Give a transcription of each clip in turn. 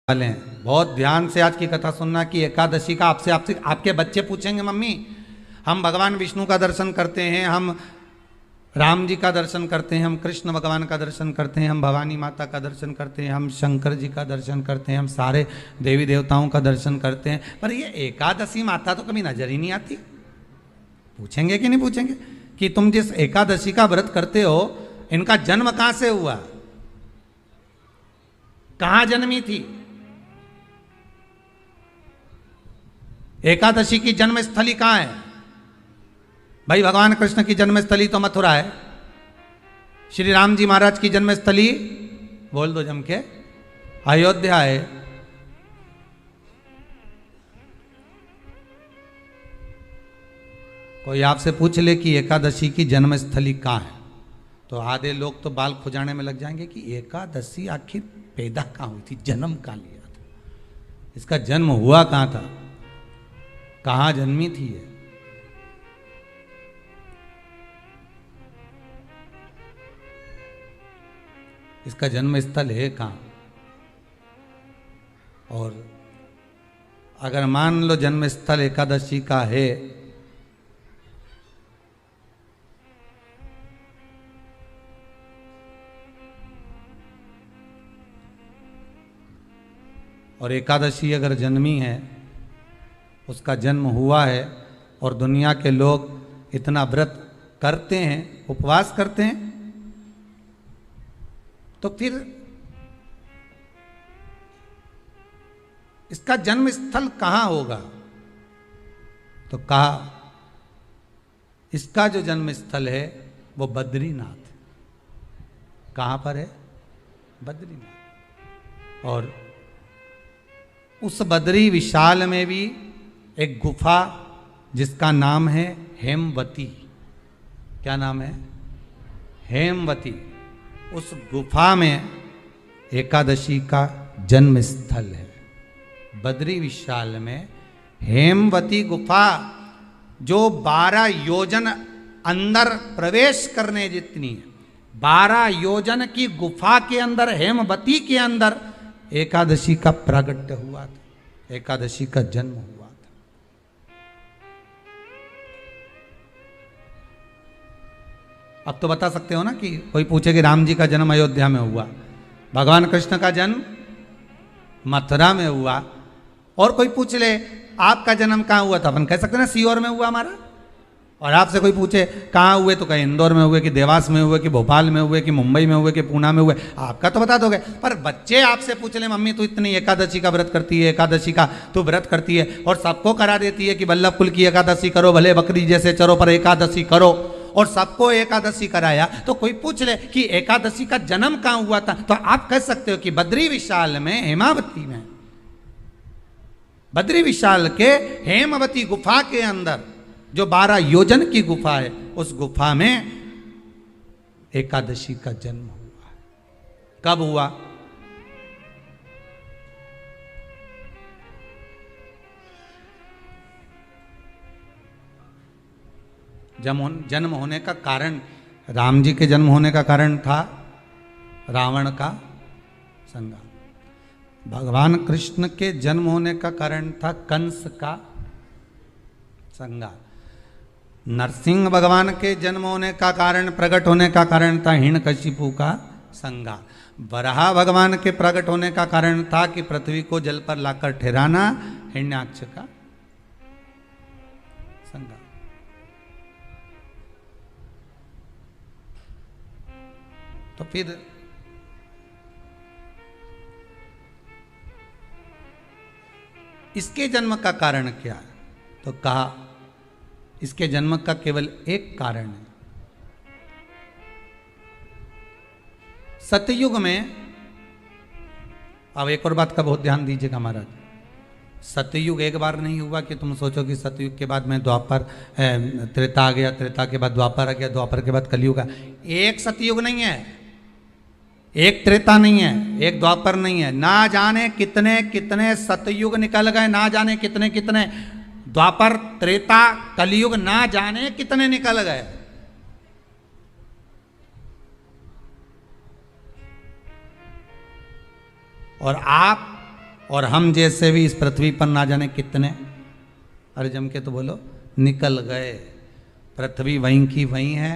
वाले हैं। बहुत ध्यान से आज की कथा सुनना कि एकादशी का आपसे आपसे आपके बच्चे पूछेंगे, मम्मी हम भगवान विष्णु का दर्शन करते हैं, हम राम जी का दर्शन करते हैं, हम कृष्ण भगवान का दर्शन करते हैं, हम भवानी माता का दर्शन करते हैं, हम शंकर जी का दर्शन करते हैं, हम सारे देवी देवताओं का दर्शन करते हैं, पर ये एकादशी माता तो कभी नजर ही नहीं आती। पूछेंगे कि नहीं पूछेंगे कि तुम जिस एकादशी का व्रत करते हो इनका जन्म कहां से हुआ, कहां जन्मी थी? एकादशी की जन्मस्थली कहां है? भाई भगवान कृष्ण की जन्मस्थली तो मथुरा है, श्री राम जी महाराज की जन्मस्थली बोल दो जम के अयोध्या है। कोई आपसे पूछ ले कि एकादशी की जन्मस्थली कहां है तो आधे लोग तो बाल खुजाने में लग जाएंगे कि एकादशी आखिर पैदा कहां हुई थी, जन्म कहां लिया था, इसका जन्म हुआ कहां था, कहां जन्मी थी ये? इसका जन्म स्थल है कहां? और अगर मान लो जन्म स्थल एकादशी का है और एकादशी अगर जन्मी है, उसका जन्म हुआ है और दुनिया के लोग इतना व्रत करते हैं, उपवास करते हैं, तो फिर इसका जन्म स्थल कहां होगा? तो कहा इसका जो जन्म स्थल है वो बद्रीनाथ। कहां पर है? बद्रीनाथ। और उस बद्री विशाल में भी एक गुफा जिसका नाम है हेमवती। क्या नाम है? हेमवती। उस गुफा में एकादशी का जन्म स्थल है। बद्री विशाल में हेमवती गुफा जो 12 योजन अंदर प्रवेश करने जितनी है, 12 योजन की गुफा के अंदर, हेमवती के अंदर एकादशी का प्रागट्य हुआ था, एकादशी का जन्म हुआ था। अब तो बता सकते हो ना कि कोई पूछे कि राम जी का जन्म अयोध्या में हुआ, भगवान कृष्ण का जन्म मथुरा में हुआ, और कोई पूछ ले आपका जन्म कहां हुआ था, अपन कह सकते ना सीहोर में हुआ हमारा। और आपसे कोई पूछे कहाँ हुए तो कहीं इंदौर में हुए कि देवास में हुए कि भोपाल में हुए कि मुंबई में हुए कि पूना में हुए, आपका तो बता दोगे। पर बच्चे आपसे पूछ ले मम्मी तू इतनी एकादशी का व्रत करती है, एकादशी का तू व्रत करती है और सबको करा देती है कि वल्लभ कुल की एकादशी करो, भले बकरी जैसे चरो पर एकादशी करो, और सबको एकादशी कराया, तो कोई पूछ ले कि एकादशी का जन्म कहाँ हुआ था, तो आप कह सकते हो कि बद्री विशाल में, हेमावती में, बद्री विशाल के हेमवती गुफा के अंदर जो 12 योजन की गुफा है, उस गुफा में एकादशी का जन्म हुआ। कब हुआ? जन्म होने का कारण, राम जी के जन्म होने का कारण था रावण का संहार। भगवान कृष्ण के जन्म होने का कारण था कंस का संहार। नरसिंह भगवान के जन्म होने का कारण, प्रकट होने का कारण था हिरण्यकशिपु का संहार। वराह भगवान के प्रकट होने का कारण था कि पृथ्वी को जल पर लाकर ठहराना, हिरण्याक्ष का संहार। तो फिर इसके जन्म का कारण क्या है? तो कहा इसके जन्म का केवल एक कारण है। सतयुग में, अब एक और बात का बहुत ध्यान दीजिएगा महाराज, सतयुग एक बार नहीं हुआ कि तुम सोचो कि सतयुग के बाद में द्वापर, त्रेता आ गया, त्रेता के बाद द्वापर आ गया, द्वापर के बाद कलयुग आ। एक सतयुग नहीं है, एक त्रेता नहीं है, एक द्वापर नहीं है, ना जाने कितने कितने सतयुग निकल गए, ना जाने कितने कितने द्वापर, त्रेता, कलयुग, ना जाने कितने निकल गए। और आप और हम जैसे भी इस पृथ्वी पर ना जाने कितने, अरे जम के तो बोलो, निकल गए। पृथ्वी वहीं की वहीं है,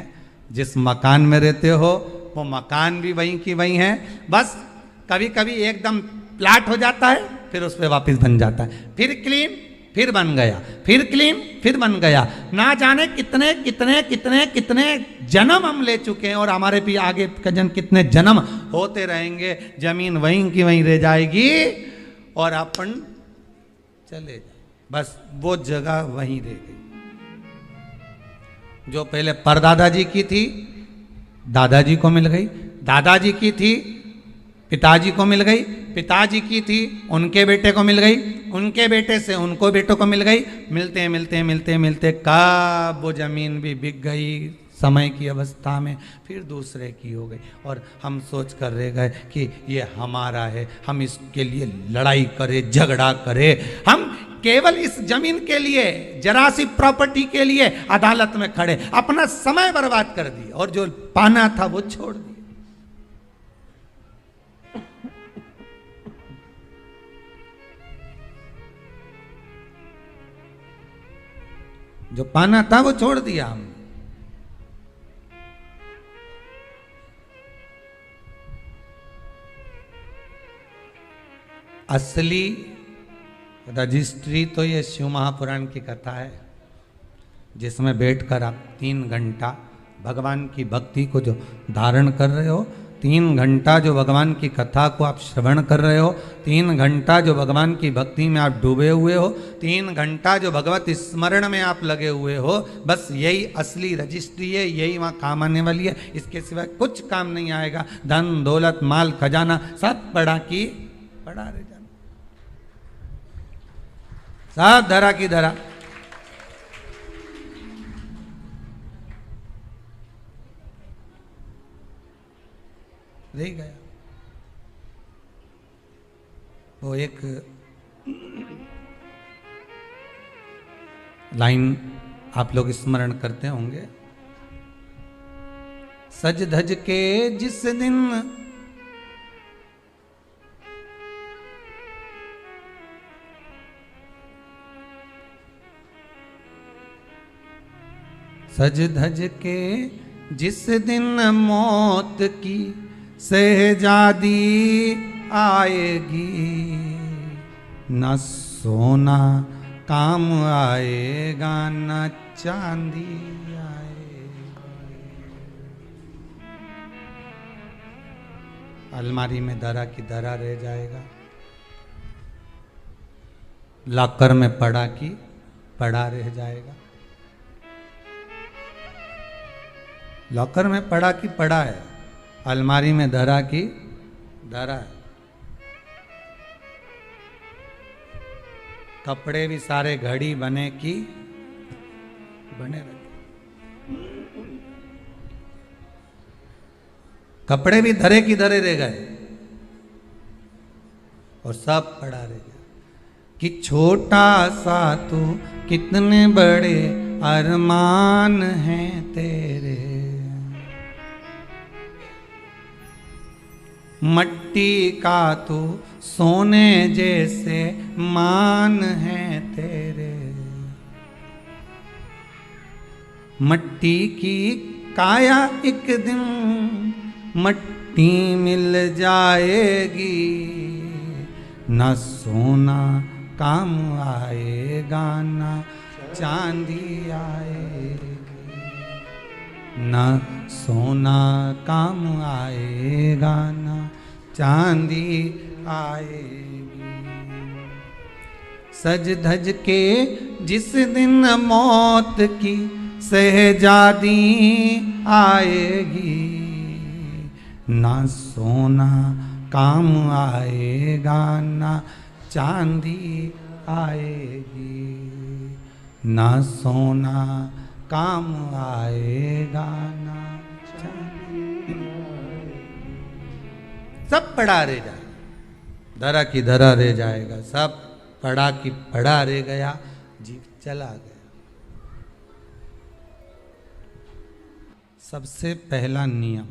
जिस मकान में रहते हो वो मकान भी वहीं की वहीं है। बस कभी कभी एकदम प्लाट हो जाता है, फिर उस पर वापस बन जाता है, फिर क्लीन, फिर बन गया, फिर क्लीन, फिर बन गया। ना जाने कितने कितने कितने कितने जन्म हम ले चुके हैं, और हमारे भी आगे का जन्म कितने जन्म होते रहेंगे। जमीन वहीं की वहीं रह जाएगी और अपन चले जाए, बस वो जगह वहीं रह गई। जो पहले परदादाजी की थी दादाजी को मिल गई, दादाजी की थी पिताजी को मिल गई, पिताजी की थी उनके बेटे को मिल गई, उनके बेटे से उनको बेटों को मिल गई। मिलते मिलते मिलते मिलते कब वो जमीन भी बिक गई समय की अवस्था में, फिर दूसरे की हो गई। और हम सोच कर रह गए कि ये हमारा है, हम इसके लिए लड़ाई करें, झगड़ा करें। हम केवल इस जमीन के लिए, जरा सी प्रॉपर्टी के लिए अदालत में खड़े, अपना समय बर्बाद कर दिया, और जो पाना था वो छोड़ दिया। जो पाना था वो छोड़ दिया हमने। असली रजिस्ट्री तो ये शिव महापुराण की कथा है, जिसमें बैठकर आप 3 घंटा भगवान की भक्ति को जो धारण कर रहे हो, 3 घंटा जो भगवान की कथा को आप श्रवण कर रहे हो, 3 घंटा जो भगवान की भक्ति में आप डूबे हुए हो, 3 घंटा जो भगवत स्मरण में आप लगे हुए हो, बस यही असली रजिस्ट्री है, यही वहाँ काम आने वाली है। इसके सिवाय कुछ काम नहीं आएगा। धन दौलत माल खजाना सब पड़ा की पड़ा रह जाना, सब धरा की धरा। रह गया। वो एक लाइन आप लोग स्मरण करते होंगे, सज धज के जिस दिन सज धज के जिस दिन मौत की शहजादी आएगी, न सोना काम आएगा न चांदी आएगा। अलमारी में धरा की धरा रह जाएगा, लॉकर में पड़ा की पड़ा रह जाएगा। लॉकर में पड़ा की पड़ा है, अलमारी में धरा की धरा है। कपड़े भी सारे घड़ी बने की बने रहे, कपड़े भी धरे की धरे रह गए और सब पड़ा रह गया। कि छोटा सा तू कितने बड़े अरमान हैं तेरे, मट्टी का तू सोने जैसे मान है तेरे। मट्टी की काया एक दिन मट्टी मिल जाएगी, न सोना काम आएगा न चांदी आएगी, न सोना काम आएगा न चांदी आएगी। सज धज के जिस दिन मौत की शहजादी आएगी, न सोना काम आएगा न चांदी आएगी, न सोना काम आएगा ना चांदी। सब पड़ा रह जाएगा, धरा की धरा रह जाएगा, सब पड़ा की पड़ा रह गया, जीव चला गया। सबसे पहला नियम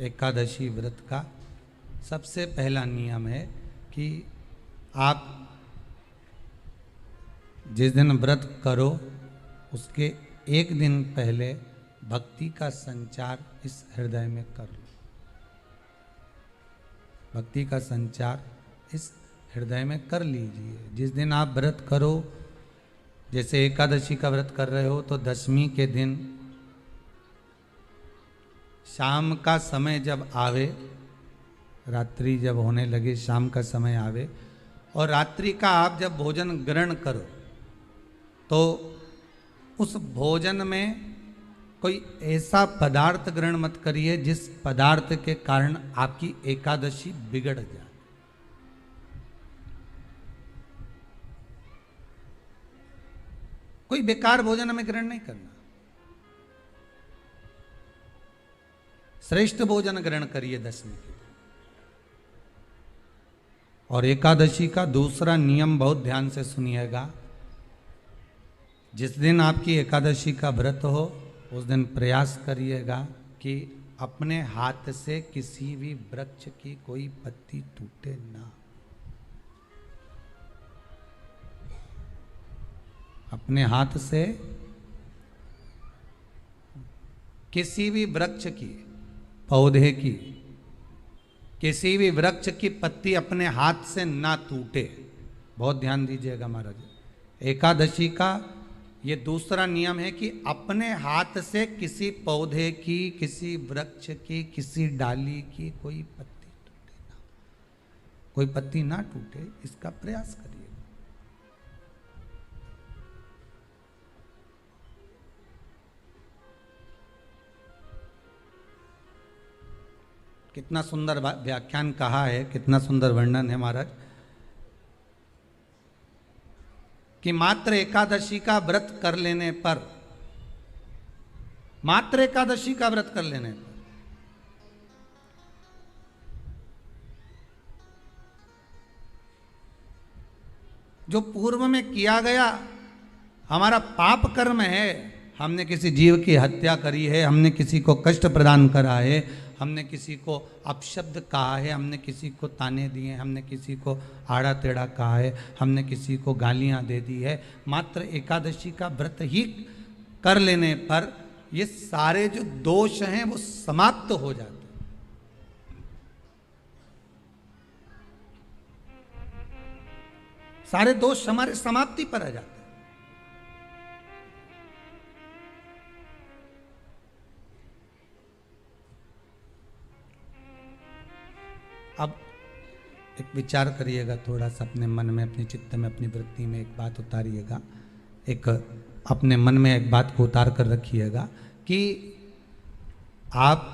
एकादशी व्रत का, सबसे पहला नियम है कि आप जिस दिन व्रत करो उसके एक दिन पहले भक्ति का संचार इस हृदय में कर लो। भक्ति का संचार इस हृदय में कर लीजिए। जिस दिन आप व्रत करो, जैसे एकादशी का व्रत कर रहे हो तो दशमी के दिन शाम का समय जब आवे, रात्रि जब होने लगे, शाम का समय आवे और रात्रि का आप जब भोजन ग्रहण करो तो उस भोजन में कोई ऐसा पदार्थ ग्रहण मत करिए जिस पदार्थ के कारण आपकी एकादशी बिगड़ जाए। कोई बेकार भोजन हमें ग्रहण नहीं करना, श्रेष्ठ भोजन ग्रहण करिए दशमी के दिन। और एकादशी का दूसरा नियम बहुत ध्यान से सुनिएगा। जिस दिन आपकी एकादशी का व्रत हो उस दिन प्रयास करिएगा कि अपने हाथ से किसी भी वृक्ष की कोई पत्ती टूटे ना। अपने हाथ से किसी भी वृक्ष की, पौधे की, किसी भी वृक्ष की पत्ती अपने हाथ से ना टूटे। बहुत ध्यान दीजिएगा महाराज। एकादशी का ये दूसरा नियम है कि अपने हाथ से किसी पौधे की, किसी वृक्ष की, किसी डाली की कोई पत्ती टूटे ना, कोई पत्ती ना टूटे, इसका प्रयास करिए। कितना सुंदर व्याख्यान कहा है, कितना सुंदर वर्णन है महाराज कि मात्र एकादशी का व्रत कर लेने पर, मात्र एकादशी का व्रत कर लेने पर जो पूर्व में किया गया हमारा पाप कर्म है, हमने किसी जीव की हत्या करी है, हमने किसी को कष्ट प्रदान करा है, हमने किसी को अपशब्द कहा है, हमने किसी को ताने दिए, हमने किसी को आड़ा टेढ़ा कहा है, हमने किसी को गालियां दे दी है, मात्र एकादशी का व्रत ही कर लेने पर ये सारे जो दोष हैं वो समाप्त हो जाते हैं। सारे दोष हमारे समाप्ति पर आ जाते हैं। अब एक विचार करिएगा थोड़ा सा अपने मन में, अपने चित्त में, अपनी वृत्ति में एक बात उतारिएगा। एक अपने मन में एक बात को उतार कर रखिएगा कि आप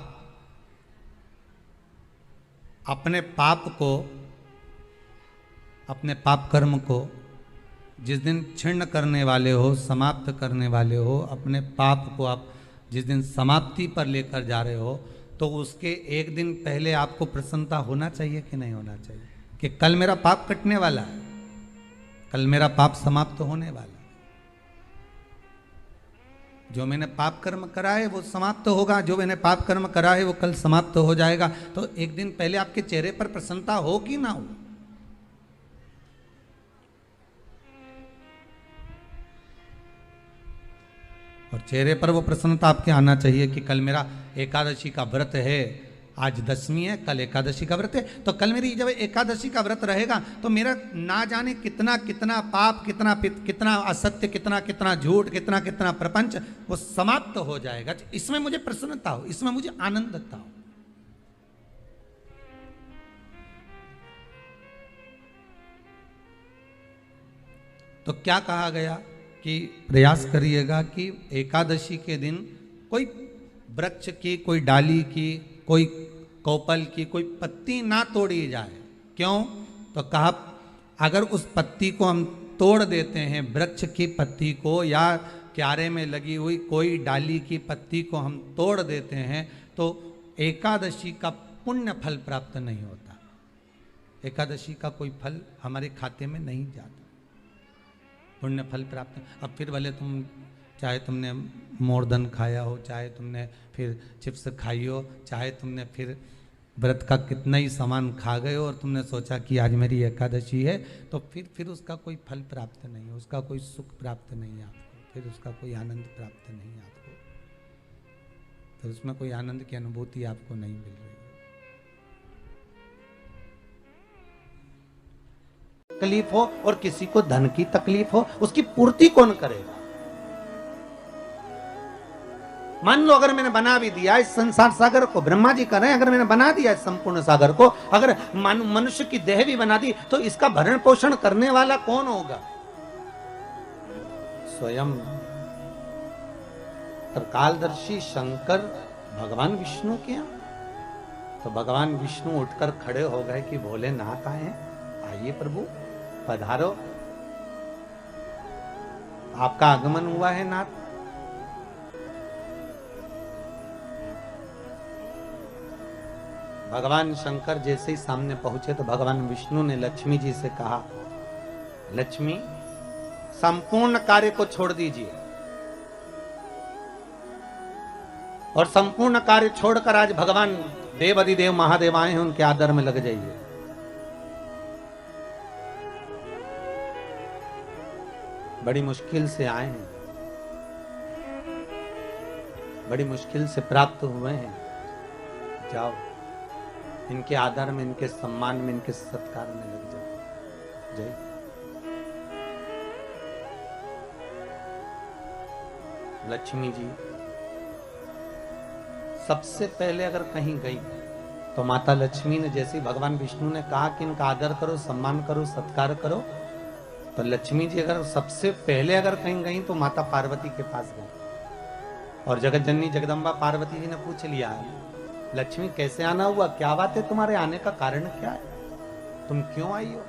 अपने पाप को, अपने पाप कर्म को जिस दिन क्षीण करने वाले हो, समाप्त करने वाले हो, अपने पाप को आप जिस दिन समाप्ति पर लेकर जा रहे हो, तो उसके एक दिन पहले आपको प्रसन्नता होना चाहिए कि नहीं होना चाहिए कि कल मेरा पाप कटने वाला है, कल मेरा पाप समाप्त होने वाला है, जो मैंने पाप कर्म करा है वो समाप्त होगा, जो मैंने पाप कर्म करा है वो कल समाप्त हो जाएगा। तो एक दिन पहले आपके चेहरे पर प्रसन्नता हो कि ना हो? और चेहरे पर वो प्रसन्नता आपके आना चाहिए कि कल मेरा एकादशी का व्रत है, आज दशमी है, कल एकादशी का व्रत है, तो कल मेरी जब एकादशी का व्रत रहेगा तो मेरा ना जाने कितना कितना पाप, कितना असत्य, कितना झूठ, कितना प्रपंच वो समाप्त हो जाएगा। इसमें मुझे प्रसन्नता हो, इसमें मुझे आनंदता हो। तो क्या कहा गया कि प्रयास करिएगा कि एकादशी के दिन कोई वृक्ष की, कोई डाली की, कोई कोपल की कोई पत्ती ना तोड़ी जाए। क्यों? तो कहा अगर उस पत्ती को हम तोड़ देते हैं, वृक्ष की पत्ती को या क्यारे में लगी हुई कोई डाली की पत्ती को हम तोड़ देते हैं तो एकादशी का पुण्य फल प्राप्त नहीं होता, एकादशी का कोई फल हमारे खाते में नहीं जाता, पुण्य फल प्राप्त। अब फिर भले तुम चाहे तुमने मोरधन खाया हो, चाहे तुमने फिर चिप्स खाई हो, चाहे तुमने फिर व्रत का कितना ही सामान खा गए हो और तुमने सोचा कि आज मेरी एकादशी है, तो फिर उसका कोई फल प्राप्त नहीं, उसका कोई सुख प्राप्त नहीं आपको, फिर उसका कोई आनंद प्राप्त नहीं आपको, तो उसमें कोई आनंद की अनुभूति आपको नहीं मिल रही है। तकलीफ हो और किसी को धन की तकलीफ हो, उसकी पूर्ति कौन करेगा? मान लो अगर मैंने बना भी दिया इस संसार सागर को, ब्रह्मा जी कर रहे हैं, अगर मैंने बना दिया इस संपूर्ण सागर को, अगर मनुष्य की देह भी बना दी, तो इसका भरण पोषण करने वाला कौन होगा? स्वयं त्रिकालदर्शी शंकर भगवान विष्णु के यहाँ। तो भगवान विष्णु उठकर खड़े हो गए कि भोलेनाथ आए हैं, आइए प्रभु पधारो, आपका आगमन हुआ है नाथ। भगवान शंकर जैसे ही सामने पहुंचे तो भगवान विष्णु ने लक्ष्मी जी से कहा, लक्ष्मी संपूर्ण कार्य को छोड़ दीजिए और संपूर्ण कार्य छोड़कर आज भगवान देव अधिदेव महादेव आए हैं, उनके आदर में लग जाइए। बड़ी मुश्किल से आए हैं, बड़ी मुश्किल से प्राप्त हुए हैं, जाओ इनके आदर में, इनके सम्मान में, इनके सत्कार में लग जाओ। जय। लक्ष्मी जी सबसे पहले अगर कहीं गई तो माता लक्ष्मी ने, जैसे भगवान विष्णु ने कहा कि इनका आदर करो, सम्मान करो, सत्कार करो, तो लक्ष्मी जी अगर सबसे पहले अगर कहीं गई तो माता पार्वती के पास गई और जगत जननी जगदम्बा पार्वती जी ने पूछ लिया, लक्ष्मी कैसे आना हुआ, क्या बात है, तुम्हारे आने का कारण क्या है, तुम क्यों आई हो?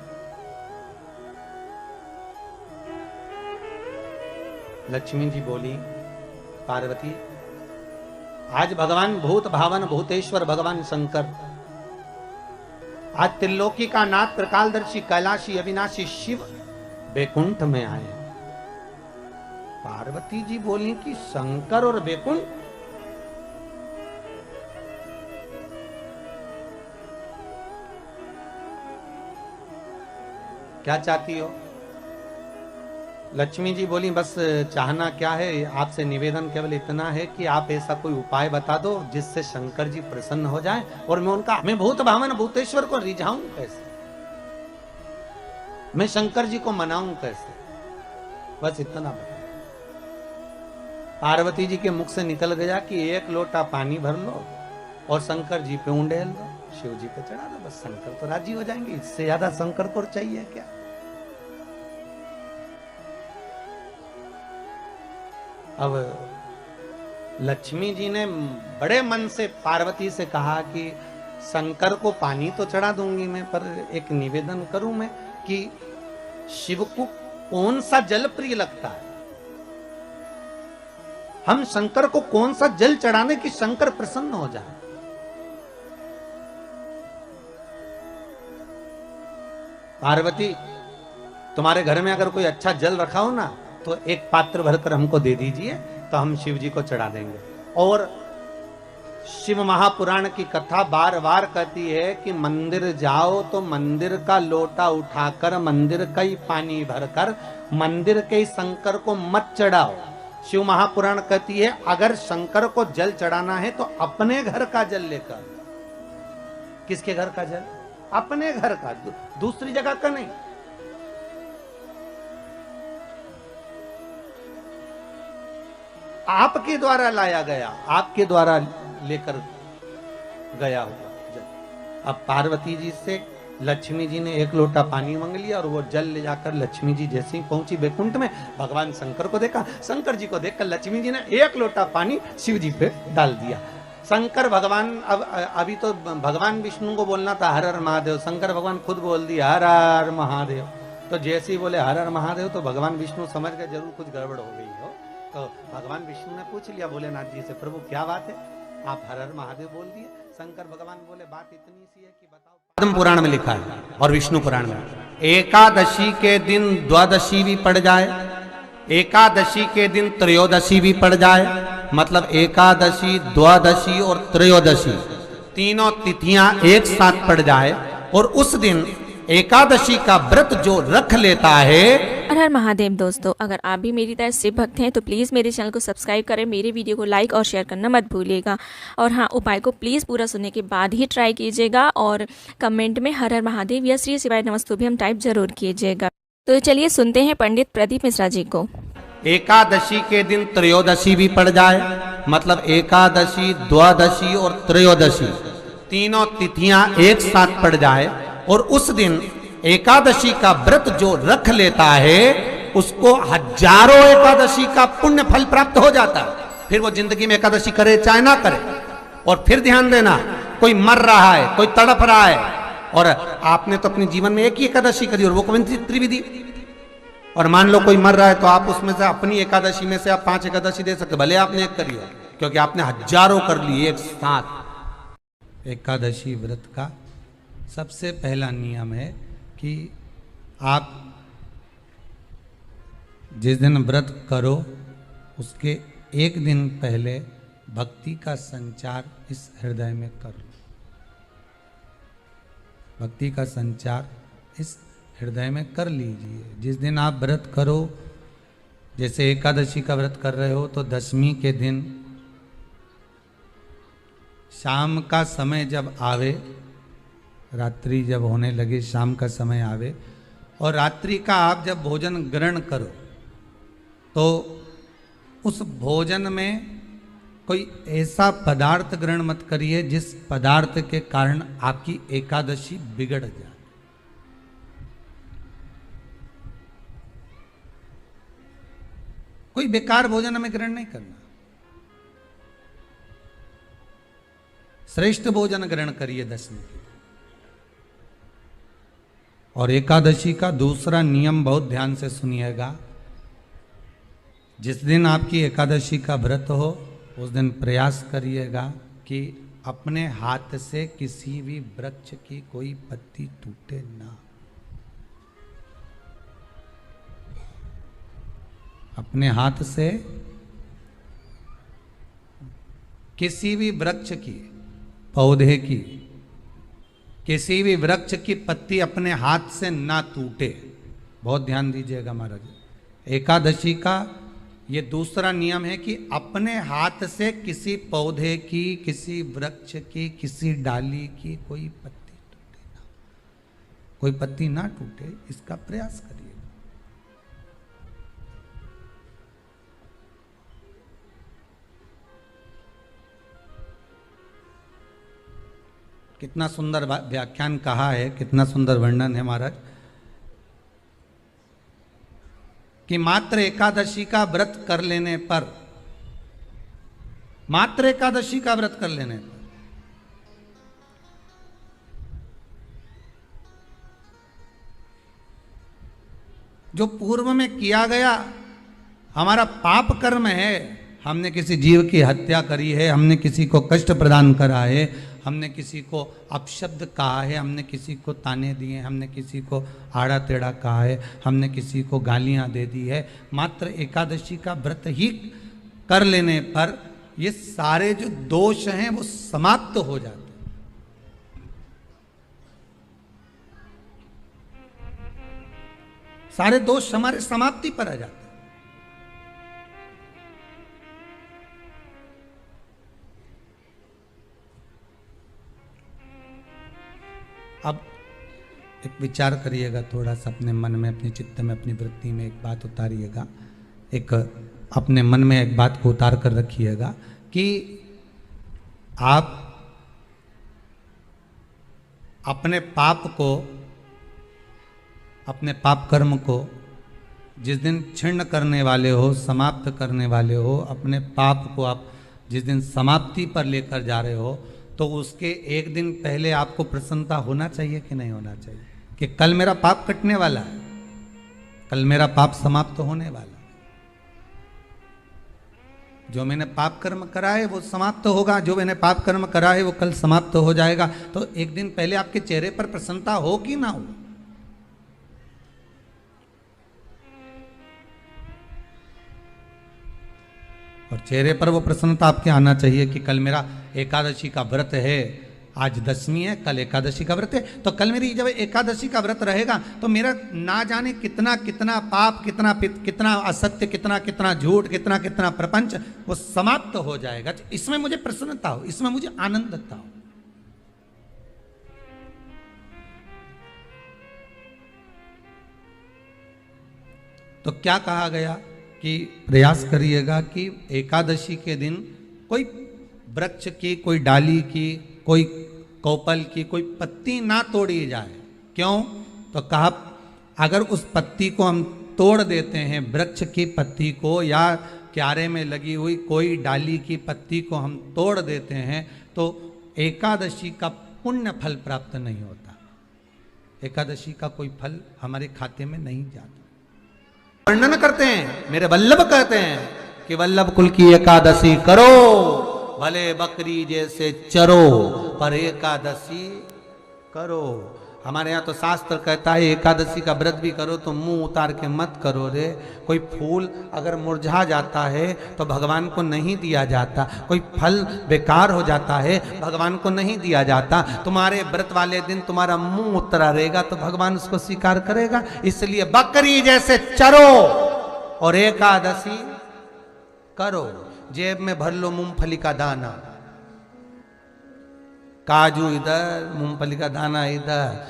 लक्ष्मी जी बोली, पार्वती आज भगवान भूत भावन भूतेश्वर भगवान शंकर, आज त्रिलोकी का नाथ त्रिकालदर्शी कैलाशी अविनाशी शिव बैकुंठ में आए। पार्वती जी बोली कि शंकर और बैकुंठ? क्या चाहती हो? लक्ष्मी जी बोली, बस चाहना क्या है, आपसे निवेदन केवल इतना है कि आप ऐसा कोई उपाय बता दो जिससे शंकर जी प्रसन्न हो जाएं और मैं भूत भावन भूतेश्वर को रिझाऊं कैसे, मैं शंकर जी को मनाऊं कैसे, बस इतना बता। पार्वती जी के मुख से निकल गया कि एक लोटा पानी भर लो और शंकर जी पे उंडेल दो, शिव जी पे चढ़ा दो, बस शंकर तो राजी हो जाएंगे, इससे ज्यादा शंकर को चाहिए क्या? अब लक्ष्मी जी ने बड़े मन से पार्वती से कहा कि शंकर को पानी तो चढ़ा दूंगी मैं, पर एक निवेदन करूं मैं कि शिव को कौन सा जल प्रिय लगता है, हम शंकर को कौन सा जल चढ़ाने की शंकर प्रसन्न हो जाए। पार्वती तुम्हारे घर में अगर कोई अच्छा जल रखा हो ना तो एक पात्र भरकर हमको दे दीजिए, तो हम शिव जी को चढ़ा देंगे। और शिव महापुराण की कथा बार बार कहती है कि मंदिर जाओ तो मंदिर का लोटा उठाकर मंदिर का ही पानी भरकर मंदिर के शंकर को मत चढ़ाओ। शिव महापुराण कहती है अगर शंकर को जल चढ़ाना है तो अपने घर का जल लेकर। किसके घर का जल? अपने घर का, दूसरी जगह का नहीं। आपके द्वारा लाया गया, आपके द्वारा लेकर गया हुआ। अब पार्वती जी से लक्ष्मी जी ने एक लोटा पानी मांग लिया और वो जल ले जाकर लक्ष्मी जी जैसे ही पहुंची बैकुंठ में, भगवान शंकर को देखा, शंकर जी को देखकर लक्ष्मी जी ने एक लोटा पानी शिव जी पे डाल दिया। शंकर भगवान, अब अभी तो भगवान विष्णु को बोलना था हर हर महादेव, शंकर भगवान खुद बोल दिया हर हर महादेव। तो जैसे ही बोले हर हर महादेव तो भगवान विष्णु समझ गए जरूर कुछ गड़बड़ हो गई हो। तो भगवान विष्णु ने पूछ लिया भोलेनाथ जी से, प्रभु क्या बात है, आप हर हर महादेव बोल दिए। शंकर भगवान बोले बात इतनी सी है कि बताओ। पद्म पुराण में लिखा है और विष्णु पुराण में, एकादशी के दिन द्वादशी भी पड़ जाए, एकादशी के दिन त्रयोदशी भी पड़ जाए, मतलब एकादशी द्वादशी और त्रयोदशी तीनों तिथियां एक साथ पड़ जाए और उस दिन एकादशी का व्रत जो रख लेता है। हर हर महादेव दोस्तों, अगर आप भी मेरी तरह शिव भक्त हैं तो प्लीज़ मेरे चैनल को सब्सक्राइब करें, मेरे वीडियो को लाइक और शेयर करना मत भूलिएगा। और हाँ, उपाय को प्लीज़ पूरा सुनने के बाद ही ट्राई कीजिएगा और कमेंट में हर हर महादेव या श्री शिवाय नमस्तुभ्यम टाइप जरूर कीजिएगा। तो चलिए सुनते हैं पंडित प्रदीप मिश्रा जी को। एकादशी के दिन त्रयोदशी भी पड़ जाए, मतलब एकादशी, द्वादशी और त्रयोदशी तीनों तिथियां एक साथ पड़ जाए और उस दिन एकादशी का व्रत जो रख लेता है उसको हजारों एकादशी का पुण्य फल प्राप्त हो जाता है। फिर वो जिंदगी में एकादशी करे चाहे ना करे। और फिर ध्यान देना, कोई मर रहा है, कोई तड़प रहा है, और आपने तो अपने जीवन में एक ही एकादशी करी और वो कौन सी त्रिविधि। और मान लो कोई मर रहा है तो आप उसमें से अपनी एकादशी में से आप 5 एकादशी दे सकते, भले आपने एक करी हो, क्योंकि आपने हजारों कर ली एक साथ। एकादशी व्रत का सबसे पहला नियम है कि आप जिस दिन व्रत करो उसके एक दिन पहले भक्ति का संचार इस हृदय में कर लो। भक्ति का संचार इस हृदय में कर लीजिए। जिस दिन आप व्रत करो, जैसे एकादशी का व्रत कर रहे हो तो दशमी के दिन शाम का समय जब आवे, रात्रि जब होने लगे, शाम का समय आवे और रात्रि का आप जब भोजन ग्रहण करो तो उस भोजन में कोई ऐसा पदार्थ ग्रहण मत करिए जिस पदार्थ के कारण आपकी एकादशी बिगड़ जाए। कोई बेकार भोजन हमें ग्रहण नहीं करना, श्रेष्ठ भोजन ग्रहण करिए दशमी के। और एकादशी का दूसरा नियम बहुत ध्यान से सुनिएगा। जिस दिन आपकी एकादशी का व्रत हो उस दिन प्रयास करिएगा कि अपने हाथ से किसी भी वृक्ष की कोई पत्ती टूटे ना। अपने हाथ से किसी भी वृक्ष की, पौधे की, किसी भी वृक्ष की पत्ती अपने हाथ से ना टूटे। बहुत ध्यान दीजिएगा महाराज। एकादशी का ये दूसरा नियम है कि अपने हाथ से किसी पौधे की, किसी वृक्ष की, किसी डाली की कोई पत्ती टूटे ना, कोई पत्ती ना टूटे, इसका प्रयास करिए। कितना सुंदर व्याख्यान कहा है, कितना सुंदर वर्णन है महाराज कि मात्र एकादशी का व्रत कर लेने पर, मात्र एकादशी का व्रत कर लेने पर जो पूर्व में किया गया हमारा पाप कर्म है, हमने किसी जीव की हत्या करी है, हमने किसी को कष्ट प्रदान करा है, हमने किसी को अपशब्द कहा है, हमने किसी को ताने दिए, हमने किसी को आड़ा टेढ़ा कहा है, हमने किसी को गालियां दे दी है, मात्र एकादशी का व्रत ही कर लेने पर ये सारे जो दोष हैं वो समाप्त हो जाते हैं। सारे दोष हमारे समाप्ति पर आ जाते हैं। अब एक विचार करिएगा थोड़ा सा अपने मन में, अपने चित्त में, अपनी वृत्ति में एक बात उतारिएगा। एक अपने मन में एक बात को उतार कर रखिएगा कि आप अपने पाप को, अपने पाप कर्म को जिस दिन छिन्न करने वाले हो, समाप्त करने वाले हो, अपने पाप को आप जिस दिन समाप्ति पर लेकर जा रहे हो, तो उसके एक दिन पहले आपको प्रसन्नता होना चाहिए कि नहीं होना चाहिए कि कल मेरा पाप कटने वाला है, कल मेरा पाप समाप्त होने वाला है। जो मैंने पाप कर्म करा है वो समाप्त होगा, जो मैंने पाप कर्म करा है वो कल समाप्त हो जाएगा। तो एक दिन पहले आपके चेहरे पर प्रसन्नता हो कि ना हो। और चेहरे पर वो प्रसन्नता आपके आना चाहिए कि कल मेरा एकादशी का व्रत है, आज दशमी है, कल एकादशी का व्रत है, तो कल मेरी जब एकादशी का व्रत रहेगा तो मेरा ना जाने कितना कितना पाप, कितना असत्य, कितना झूठ, कितना प्रपंच वो समाप्त हो जाएगा। तो इसमें मुझे प्रसन्नता हो, इसमें मुझे आनंदता हो। तो क्या कहा गया कि प्रयास करिएगा कि एकादशी के दिन कोई वृक्ष की, कोई डाली की, कोई कोपल की कोई पत्ती ना तोड़ी जाए। क्यों? तो कहा अगर उस पत्ती को हम तोड़ देते हैं, वृक्ष की पत्ती को या क्यारे में लगी हुई कोई डाली की पत्ती को हम तोड़ देते हैं तो एकादशी का पुण्य फल प्राप्त नहीं होता, एकादशी का कोई फल हमारे खाते में नहीं जाता। वर्णन करते हैं, मेरे वल्लभ कहते हैं कि वल्लभ कुल की एकादशी करो, भले बकरी जैसे चरो पर एकादशी करो। हमारे यहाँ तो शास्त्र कहता है एकादशी का व्रत भी करो तो मुंह उतार के मत करो रे। कोई फूल अगर मुरझा जाता है तो भगवान को नहीं दिया जाता, कोई फल बेकार हो जाता है भगवान को नहीं दिया जाता। तुम्हारे व्रत वाले दिन तुम्हारा मुंह उतरा रहेगा तो भगवान उसको स्वीकार करेगा। इसलिए बकरी जैसे चरो और एकादशी करो। जेब में भर लो मूंगफली का दाना, काजू इधर, मूंगफली का दाना इधर,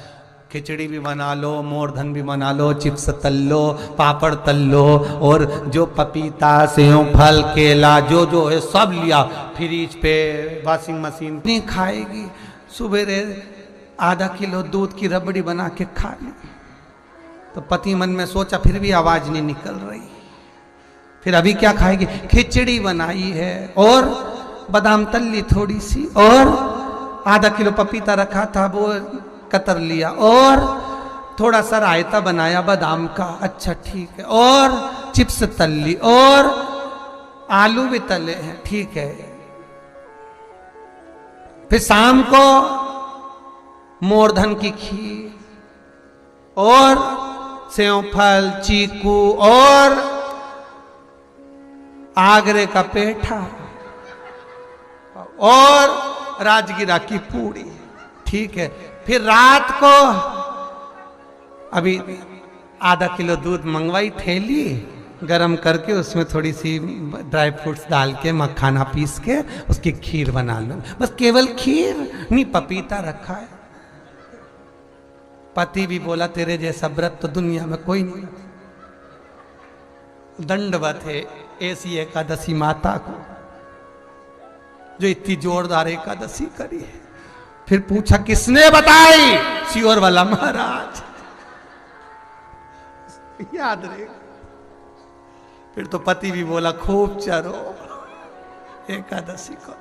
खिचड़ी भी बना लो, मोरधन भी बना लो, चिप्स तल लो, पापड़ तल लो, और जो पपीता, सेव, फल, केला जो है सब लिया फ्रिज पे, वॉशिंग मशीन नहीं खाएगी। सुबह आधा किलो दूध की रबड़ी बना के खा ली। तो पति मन में सोचा फिर भी आवाज नहीं निकल रही, फिर अभी क्या खाएगी? खिचड़ी बनाई है और बादाम तल ली थोड़ी सी, और आधा किलो पपीता रखा था वो कतर लिया, और थोड़ा सा रायता बनाया बादाम का, अच्छा ठीक है, और चिप्स तल ली, और आलू भी तले हैं, ठीक है। फिर शाम को मोरधन की खीर और सेव फल, चीकू और आगरे का पेठा और राजगिरा की पूड़ी, ठीक है। फिर रात को अभी आधा किलो दूध मंगवाई, थैली गरम करके उसमें थोड़ी सी ड्राई फ्रूट्स डाल के मखाना पीस के उसकी खीर बना लो, बस केवल खीर, नहीं पपीता रखा है। पति भी बोला तेरे जैसा व्रत तो दुनिया में कोई नहीं। दंडवत है ऐसी एकादशी माता को जो इतनी जोरदार एकादशी करी है। फिर पूछा किसने बताई? सियोर वाला महाराज, याद रहेगा। फिर तो पति भी बोला खूब चरो एकादशी को,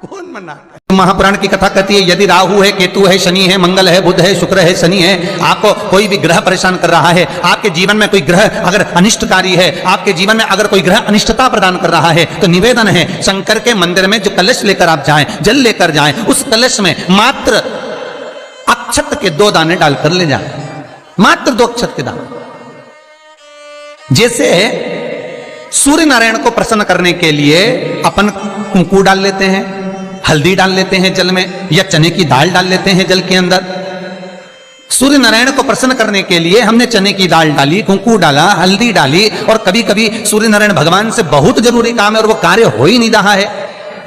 कौन मनाता है? महापुराण की कथा कहती है यदि राहु है, केतु है, शनि है, मंगल है, बुध है, शुक्र है, शनि है, आपको कोई भी ग्रह परेशान कर रहा है, आपके जीवन में कोई ग्रह अगर अनिष्टकारी है, आपके जीवन में अगर कोई ग्रह अनिष्टता प्रदान कर रहा है, तो निवेदन है शंकर के मंदिर में जो कलश लेकर आप जाएं, जल लेकर जाएं, उस कलश में मात्र अक्षत के 2 दाने डालकर ले जाएं, मात्र 2 अक्षत के दाने। जैसे सूर्य नारायण को प्रसन्न करने के लिए अपन कुंकू डाल लेते हैं, हल्दी डाल लेते हैं जल में, या चने की दाल डाल लेते हैं जल के अंदर। सूर्य नारायण को प्रसन्न करने के लिए हमने चने की दाल डाली, कुंकू डाला, हल्दी डाली, और कभी कभी सूर्य नारायण भगवान से बहुत जरूरी काम है और वो कार्य हो ही नहीं रहा है,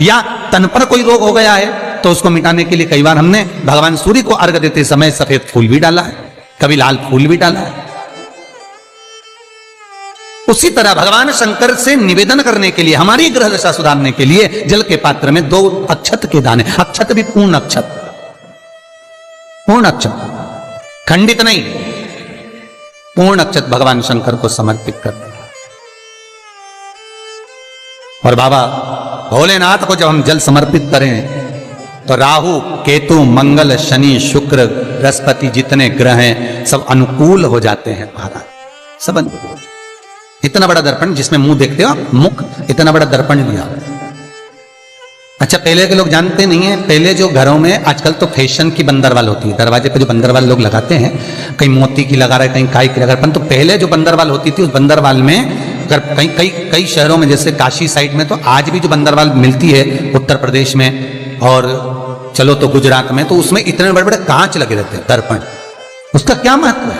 या तन पर कोई रोग हो गया है, तो उसको मिटाने के लिए कई बार हमने भगवान सूर्य को अर्घ देते समय सफेद फूल भी डाला है, कभी लाल फूल भी डाला है। उसी तरह भगवान शंकर से निवेदन करने के लिए, हमारी ग्रह दशा सुधारने के लिए जल के पात्र में 2 अक्षत के दाने, अक्षत भी पूर्ण अक्षत, पूर्ण अक्षत, खंडित नहीं, पूर्ण अक्षत भगवान शंकर को समर्पित कर दें। और बाबा भोलेनाथ को जब हम जल समर्पित करें तो राहु, केतु, मंगल, शनि, शुक्र, बृहस्पति जितने ग्रह हैं सब अनुकूल हो जाते हैं महाराज, सब अनुकूल। इतना बड़ा दर्पण जिसमें मुंह देखते हो, मुख, इतना बड़ा दर्पण लिया। अच्छा, पहले के लोग जानते नहीं है, पहले जो घरों में आजकल तो फैशन की बंदरवाल होती है, दरवाजे पे जो बंदरवाल लोग लगाते हैं, कहीं मोती की लगा रहे, कहीं काय की लगा रहे, परंतु पहले जो बंदरवाल होती थी उस बंदरवाल में अगर कई शहरों में जैसे काशी साइड में तो आज भी जो बंदरवाल मिलती है उत्तर प्रदेश में और चलो तो गुजरात में, तो उसमें इतने बड़े बड़े कांच लगे रहते हैं, दर्पण। उसका क्या महत्व है,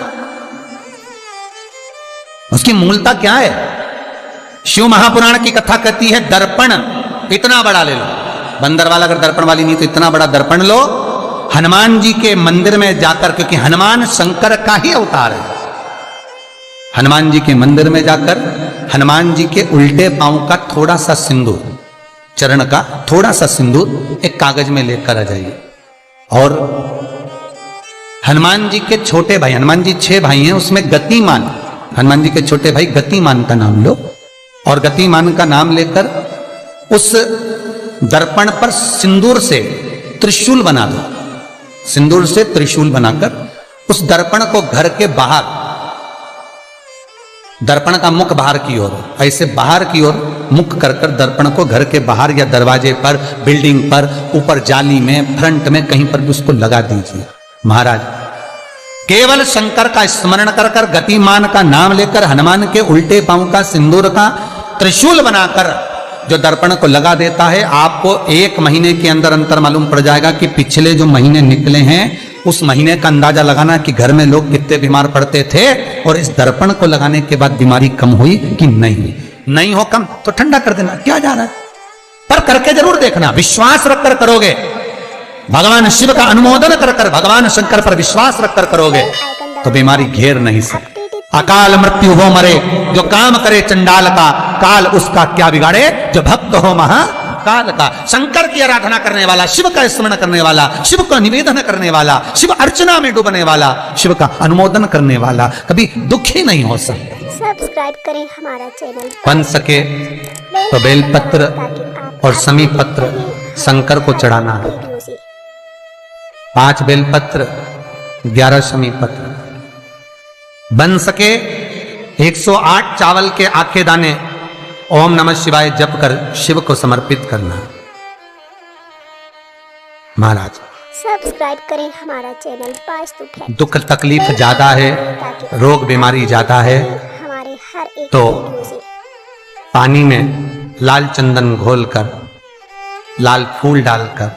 उसकी मूलता क्या है? शिव महापुराण की कथा कहती है दर्पण इतना बड़ा ले लो, बंदर वाला अगर दर्पण वाली नहीं तो इतना बड़ा दर्पण लो, हनुमान जी के मंदिर में जाकर, क्योंकि हनुमान शंकर का ही अवतार है, हनुमान जी के मंदिर में जाकर हनुमान जी के उल्टे पांव का थोड़ा सा सिंदूर, चरण का थोड़ा सा सिंदूर एक कागज में लेकर आ जाइए, और हनुमान जी के छोटे भाई, हनुमान जी 6 भाई हैं, उसमें गतिमान, हनुमान जी के छोटे भाई गतिमान का नाम लो, और गतिमान का नाम लेकर उस दर्पण पर सिंदूर से त्रिशूल बना दो, सिंदूर से त्रिशूल बनाकर उस दर्पण को घर के बाहर, दर्पण का मुख बाहर की ओर, ऐसे बाहर की ओर मुख कर कर दर्पण को घर के बाहर या दरवाजे पर, बिल्डिंग पर, ऊपर जाली में, फ्रंट में, कहीं पर भी उसको लगा दीजिए। महाराज केवल शंकर का स्मरण कर कर, गतिमान का नाम लेकर, हनुमान के उल्टे पांव का सिंदूर का त्रिशूल बनाकर जो दर्पण को लगा देता है, आपको 1 महीने के अंदर अंतर मालूम पड़ जाएगा कि पिछले जो महीने निकले हैं उस महीने का अंदाजा लगाना कि घर में लोग कितने बीमार पड़ते थे, और इस दर्पण को लगाने के बाद बीमारी कम हुई कि नहीं हो कम तो ठंडा कर देना, क्या जा रहा है, पर करके जरूर देखना, विश्वास रखकर करोगे, भगवान शिव का अनुमोदन कर कर, भगवान शंकर पर विश्वास रखकर करोगे तो बीमारी घेर नहीं सकती। अकाल मृत्यु हो मरे जो काम करे चंडाल का, काल उसका क्या बिगाड़े जो भक्त हो महाकाल का। शंकर की आराधना करने वाला, शिव का स्मरण करने वाला, शिव का निवेदन करने वाला, शिव अर्चना में डूबने वाला, शिव का अनुमोदन करने वाला कभी दुखी नहीं हो सकता। सब्सक्राइब करें हमारा चैनल, बन सके तो बेलपत्र और समी पत्र शंकर को चढ़ाना है, 5 बेलपत्र 11 समी पत्र, बन सके 108 चावल के आखे दाने ओम नमः शिवाय जप कर शिव को समर्पित करना। महाराज सब्सक्राइब करें हमारा चैनल, दुख तकलीफ ज्यादा है, रोग बीमारी ज्यादा है, हमारे हर एक तो वीडियो से पानी में लाल चंदन घोलकर, लाल फूल डालकर,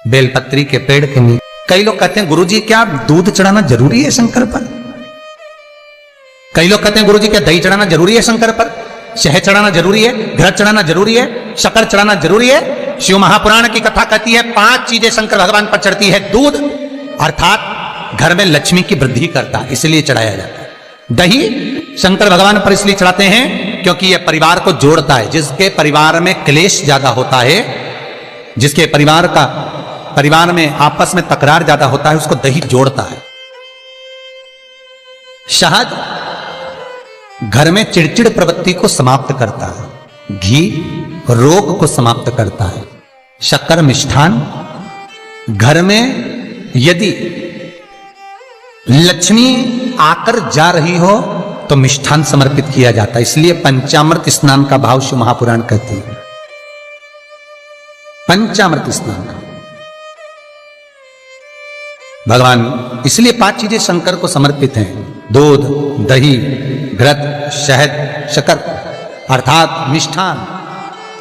बेलपत्री के पेड़ के नीचे। कई लोग कहते हैं गुरुजी क्या दूध चढ़ाना जरूरी है शंकर पर? कई लोग कहते हैं गुरुजी क्या दही चढ़ाना जरूरी है शंकर पर? शहद चढ़ाना जरूरी है? घृत चढ़ाना जरूरी है? शक्कर चढ़ाना जरूरी है? शिव महापुराण की कथा कहती है 5 चीजें शंकर भगवान पर चढ़ती है। दूध अर्थात घर में लक्ष्मी की वृद्धि करता है, इसलिए चढ़ाया जाता है। दही शंकर भगवान पर इसलिए चढ़ाते हैं क्योंकि यह परिवार को जोड़ता है। जिसके परिवार में क्लेश ज्यादा होता है, जिसके परिवार में आपस में तकरार ज्यादा होता है, उसको दही जोड़ता है। शहद घर में चिड़चिड़ प्रवृत्ति को समाप्त करता है। घी रोग को समाप्त करता है। शक्कर मिष्ठान घर में यदि लक्ष्मी आकर जा रही हो तो मिष्ठान समर्पित किया जाता है। इसलिए पंचामृत स्नान का भाव शिव महापुराण कहती है। पंचामृत स्नान का भगवान, इसलिए 5 चीजें शंकर को समर्पित हैं। दूध, दही, घृत, शहद, शक्कर अर्थात मिष्ठान।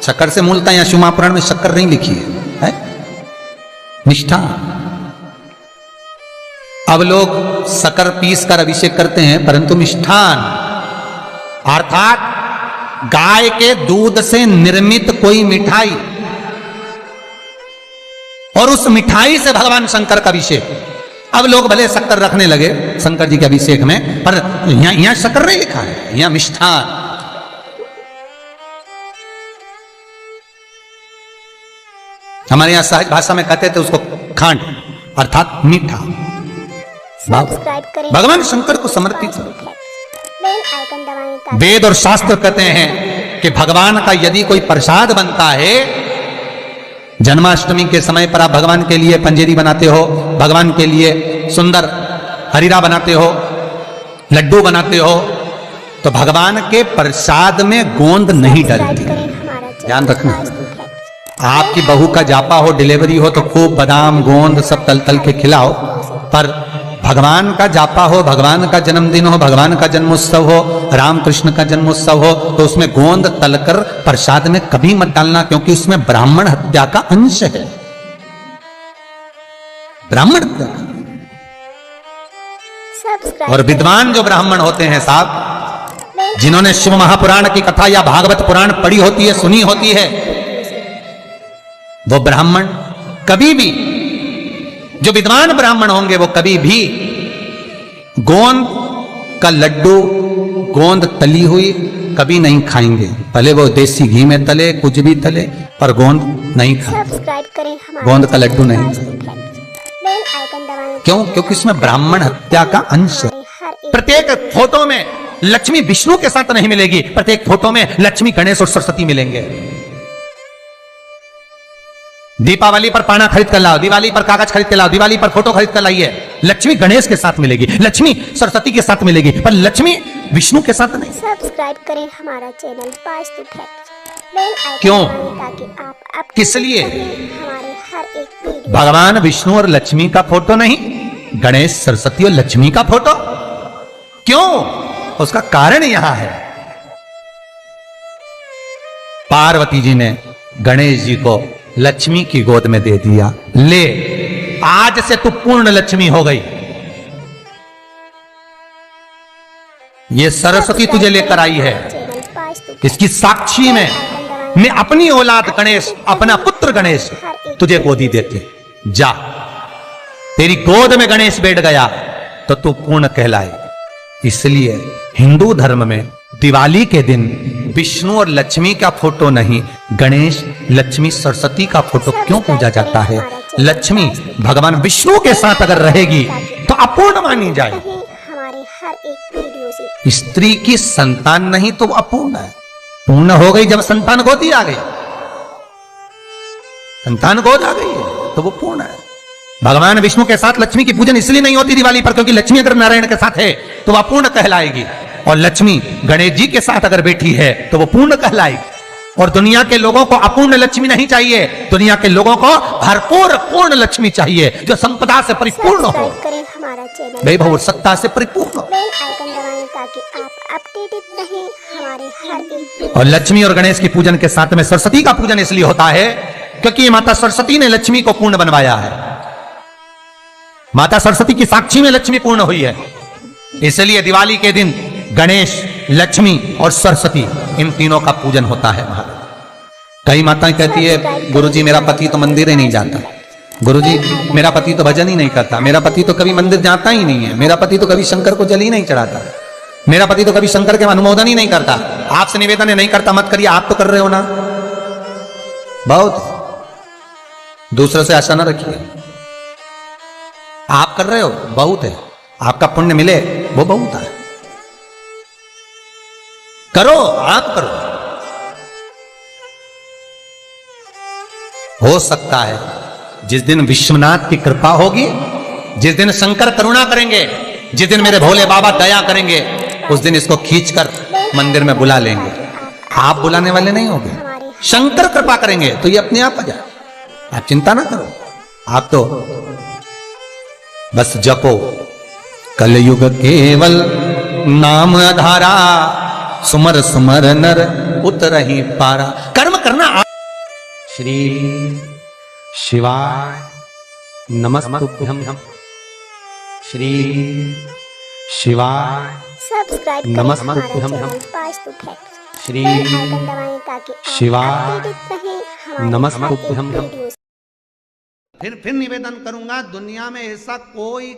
शक्कर से मूलतः यहां शिव महापुराण में शक्कर नहीं लिखी है, मिष्ठान। अब लोग शक्कर पीस कर अभिषेक करते हैं, परंतु मिष्ठान अर्थात गाय के दूध से निर्मित कोई मिठाई, और उस मिठाई से भगवान शंकर का अभिषेक। अब लोग भले शक्कर रखने लगे शंकर जी के अभिषेक में, पर यहां शक्कर नहीं लिखा है, यहां मिष्ठान। हमारे यहां सहज भाषा में कहते थे उसको खांड अर्थात मीठा। सब्सक्राइब करें, भगवान शंकर को समर्पित। बेल आइकन दबाएं ताकि वेद और शास्त्र कहते हैं कि भगवान का यदि कोई प्रसाद बनता है, जन्माष्टमी के समय पर आप भगवान के लिए पंजेरी बनाते हो, भगवान के लिए सुंदर हरीरा बनाते हो, लड्डू बनाते हो, तो भगवान के प्रसाद में गोंद नहीं डलती। करें हमारा चैनल, ध्यान रखना। Facebook है। आपकी बहू का जापा हो, डिलीवरी हो, तो खूब बादाम गोंद सब तल तल के खिलाओ, पर भगवान का जापा हो, भगवान का जन्मदिन हो, भगवान का जन्मोत्सव हो, राम कृष्ण का जन्मोत्सव हो, तो उसमें गोंद तलकर प्रसाद में कभी मत डालना, क्योंकि उसमें ब्राह्मण हत्या का अंश है। ब्राह्मण। सब्सक्राइब और विद्वान जो ब्राह्मण होते हैं साहब, जिन्होंने शिव महापुराण की कथा या भागवत पुराण पढ़ी होती है, सुनी होती है, वो ब्राह्मण कभी भी, जो विद्वान ब्राह्मण होंगे वो कभी भी गोंद का लड्डू, गोंद तली हुई कभी नहीं खाएंगे। भले वो देसी घी में तले, कुछ भी तले, पर गोंद नहीं खाएंगे। सब्सक्राइब करें हमारे गोंद का लड्डू नहीं। बेल आइकन दबाएं। क्यों? क्योंकि इसमें ब्राह्मण हत्या का अंश है। हर एक प्रत्येक फोटो में लक्ष्मी विष्णु के साथ नहीं मिलेगी, प्रत्येक फोटो में लक्ष्मी गणेश और सरस्वती मिलेंगे। दीपावली पर पाना खरीद कर लाओ, दिवाली पर कागज खरीद कर लाओ, दिवाली पर फोटो खरीद कर लाइए, लक्ष्मी गणेश के साथ मिलेगी, लक्ष्मी सरस्वती के साथ मिलेगी, पर लक्ष्मी विष्णु के साथ नहीं। सब्सक्राइब करें हमारा channel Vastu fact. Bell icon क्यों? दबाएं ताकि आप अपडेट किस लिए? रहें हमारे हर एक वीडियो। भगवान विष्णु और लक्ष्मी का फोटो नहीं, गणेश सरस्वती और लक्ष्मी का फोटो क्यों? उसका कारण यहां है, पार्वती जी ने गणेश जी को लक्ष्मी की गोद में दे दिया, ले आज से तू पूर्ण लक्ष्मी हो गई। ये सरस्वती तुझे लेकर आई है, चैनल वास्तु इसकी साक्षी में मैं अपनी औलाद गणेश, अपना पुत्र गणेश तुझे गोदी देती। जा, तेरी गोद में गणेश बैठ गया तो तू पूर्ण कहलाए। इसलिए हिंदू धर्म में दिवाली के दिन विष्णु और लक्ष्मी का फोटो नहीं, गणेश, लक्ष्मी, सरस्वती का फोटो क्यों पूजा जाता है? लक्ष्मी भगवान विष्णु के साथ अगर रहेगी तो अपूर्ण मानी जाए। हमारे हर एक वीडियो से स्त्री की संतान नहीं तो वो अपूर्ण है। पूर्ण हो गई जब संतान गोदी आ गई, संतान गोद आ गई है तो वो पूर्ण है। भगवान विष्णु के साथ लक्ष्मी की पूजन इसलिए नहीं होती दिवाली पर, क्योंकि लक्ष्मी अगर नारायण के साथ है तो वह पूर्ण कहलाएगी, और लक्ष्मी गणेश जी के साथ अगर बैठी है तो वो पूर्ण कहलाएगी। और दुनिया के लोगों को अपूर्ण लक्ष्मी नहीं चाहिए, दुनिया के लोगों को भरपूर पूर्ण लक्ष्मी चाहिए, जो संपदा से परिपूर्ण हो, सब्सक्राइब करें हमारा चैनल। वैभव और सत्ता से परिपूर्ण हो। बेल आइकन दबाएं ताकि आप अपडेटेड रहें हमारे हर एक वीडियो। और लक्ष्मी और गणेश की पूजन के साथ में सरस्वती का पूजन इसलिए होता है क्योंकि माता सरस्वती ने लक्ष्मी को पूर्ण बनवाया है। माता सरस्वती की साक्षी में लक्ष्मी पूर्ण हुई है, इसलिए दिवाली के दिन गणेश, लक्ष्मी और सरस्वती इन तीनों का पूजन होता है। कई माताएं कहती है गुरुजी मेरा पति तो मंदिर ही नहीं जाता, गुरुजी मेरा पति तो भजन ही नहीं करता, मेरा पति तो कभी मंदिर जाता ही नहीं है, मेरा पति तो कभी शंकर को जल ही नहीं चढ़ाता, मेरा पति तो कभी शंकर के अनुमोदन ही नहीं करता। आपसे निवेदन है नहीं करता मत करिए, आप तो कर रहे हो ना। बहुत दूसरों से आशा ना रखिए, आप कर रहे हो बहुत है, आपका पुण्य मिले वो बहुत है। करो, आप करो, हो सकता है जिस दिन विश्वनाथ की कृपा होगी, जिस दिन शंकर करुणा करेंगे, जिस दिन मेरे भोले बाबा दया करेंगे, उस दिन इसको खींचकर मंदिर में बुला लेंगे। आप बुलाने वाले नहीं होंगे, शंकर कृपा करेंगे तो ये अपने आप आ जाए। आप चिंता ना करो, आप तो बस जपो कलयुग केवल नाम आधारा, सुमर सुमर नर उतरहि पारा। कर्म करना। श्री शिवाय नमस्तुभ्यं, श्री शिवाय सब्सक्राइब करें नमस्ते हमारा हम- चैनल वास्तु फैक्ट। श्री बेल आइकन दबाएं ताकि आप शिवाय अपडेटेड रहें हमारे नमस्ते हर एक हम- वीडियो से। फिर निवेदन करूंगा, दुनिया में ऐसा कोई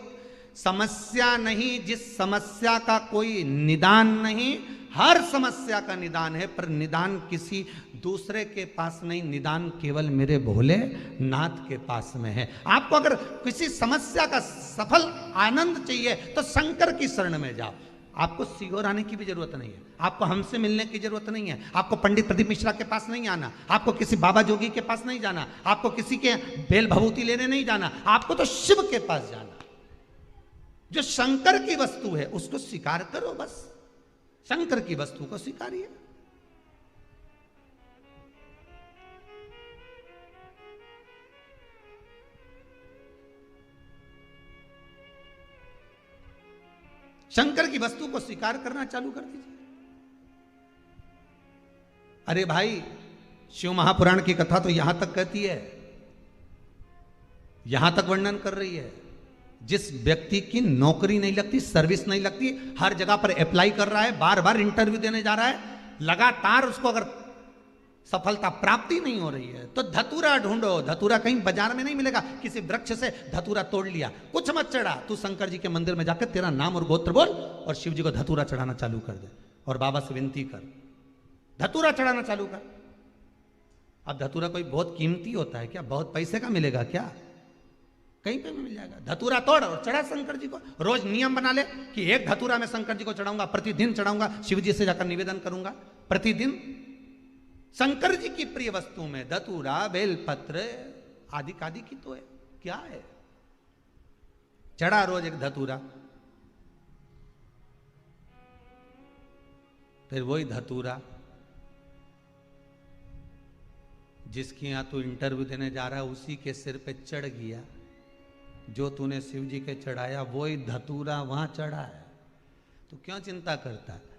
समस्या नहीं जिस समस्या का कोई निदान नहीं। हर समस्या का निदान है, पर निदान किसी दूसरे के पास नहीं, निदान केवल मेरे भोले नाथ के पास में है। आपको अगर किसी समस्या का सफल आनंद चाहिए तो शंकर की शरण में जाओ। आपको सीहोर आने की भी जरूरत नहीं है, आपको हमसे मिलने की जरूरत नहीं है, आपको पंडित प्रदीप मिश्रा के पास नहीं आना, आपको किसी बाबा जोगी के पास नहीं जाना, आपको किसी के बेल भभूति लेने नहीं जाना, आपको तो शिव के पास जाना। जो शंकर की वस्तु है उसको स्वीकार करो, बस शंकर की वस्तु को स्वीकारिए। शंकर की वस्तु को स्वीकार करना चालू कर दीजिए। अरे भाई, शिव महापुराण की कथा तो यहां तक कहती है यहां तक वर्णन कर रही है, जिस व्यक्ति की नौकरी नहीं लगती, सर्विस नहीं लगती, हर जगह पर अप्लाई कर रहा है, बार बार इंटरव्यू देने जा रहा है, लगातार उसको अगर सफलता प्राप्ति नहीं हो रही है तो धतूरा ढूंढो। धतूरा कहीं बाजार में नहीं मिलेगा, किसी वृक्ष से धतूरा तोड़ लिया, कुछ मत चढ़ा, तू शंकर जी के मंदिर में जाकर तेरा नाम और गोत्र बोल और शिव जी को धतूरा चढ़ाना चालू कर दे और बाबा से विनती कर, धतूरा चढ़ाना चालू कर। अब धतूरा कोई बहुत कीमती होता है क्या? बहुत पैसे का मिलेगा क्या? कहीं पे मिल जाएगा। धतूरा तोड़ और चढ़ा शंकर जी को। रोज नियम बना ले कि एक धतूरा मैं शंकर जी को चढ़ाऊंगा, प्रतिदिन चढ़ाऊंगा, शिव जी से जाकर निवेदन करूंगा प्रतिदिन। शंकर जी की प्रिय वस्तु में धतूरा, बेलपत्र आदि कादि की तो है, क्या है? चढ़ा रोज एक धतूरा, फिर वही धतूरा जिसके यहां तू इंटरव्यू देने जा रहा है उसी के सिर पे चढ़ गया। जो तूने शिव जी के चढ़ाया वही धतूरा वहां चढ़ा है, तो क्यों चिंता करता है?